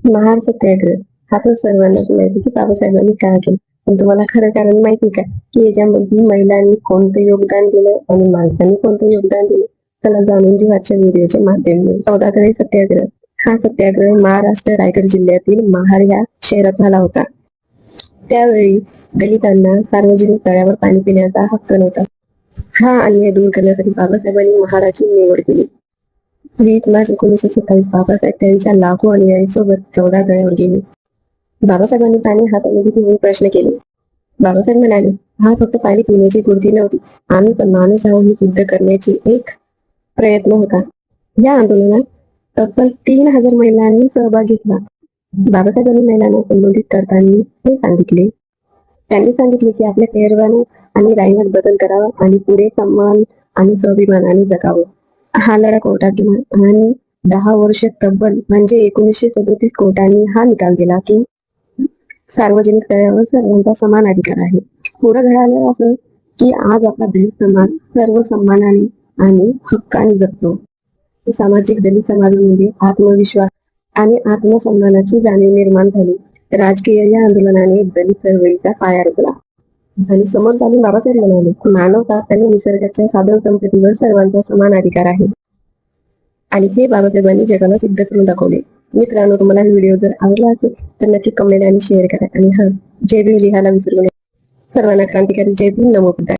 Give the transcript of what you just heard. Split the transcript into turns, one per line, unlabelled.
महार सत्याग्रह हा तर सर्वांनाच माहिती की बाबासाहेबांनी काय केलं. पण तुम्हाला खरं कारण माहिती का की याच्यामध्ये महिलांनी कोणतं योगदान दिलं आणि माणसांनी कोणतं योगदान दिलं? चला जाणून घेऊ आजच्या व्हिडिओच्या माध्यमातून. 14 सत्याग्रह हा सत्याग्रह महाराष्ट्र रायगड जिल्ह्यातील महाड या शहरात झाला होता. त्यावेळी दलितांना सार्वजनिक तळ्यावर पाणी पिण्याचा हक्क नव्हता. हा अन्याय दूर करण्यासाठी बाबासाहेबांनी महाडाची निवड केली. 20 मार्च 1927 बाबासाहेब त्यांच्या लाखो अनुयायींसोबत 14 गळ्यावर गेले. बाबासाहेबांनी पाणी हातामध्ये घेऊन प्रश्न केले. बाबासाहेब म्हणाले, हा फक्त पाणी पिण्याची कृती नव्हती, आम्ही पण माणूस आहोत हे सिद्ध करण्याची एक प्रयत्न होता. या आंदोलनात तब्बल 3000 महिलांनी सहभाग घेतला. बाबासाहेबांनी महिलांना संबोधित करताना हे सांगितले. त्यांनी सांगितले की आपल्या पेहरवाने आणि राईनात बदल करावा आणि पुढे सन्मान आणि स्वाभिमानाने जगावं. हा लढा कोर्टात गेला आणि 10 वर्ष तब्बल म्हणजे 1937 कोर्टाने हा निकाल दिला की सार्वजनिक तळ्यावर सर्वांचा समान अधिकार आहे. पुढे घडालं असं की आज आपला दलित समाज सर्व सन्मानाने आणि हक्काने जगतो. सामाजिक दलित समाजामध्ये आत्मविश्वास आणि आत्मसन्मानाची जाणीव निर्माण झाली. राजकीय या आंदोलनाने दलित चळवळीचा पाया रचला आणि समोर चालून बाबासाहेब म्हणाले, मानवता आणि निसर्गाच्या साधन संपत्तीवर सर्वांचा समान अधिकार आहे. आणि हे बाबासाहेबांनी जगाला सिद्ध करून दाखवले. मित्रांनो, तुम्हाला हा व्हिडिओ जर आवडला असेल तर नक्की कमेंट आणि शेअर करा. आणि जय भीम लिहायला विसरू नये. सर्वांना क्रांतिकारी जय भीम. नमो बुद्धाय.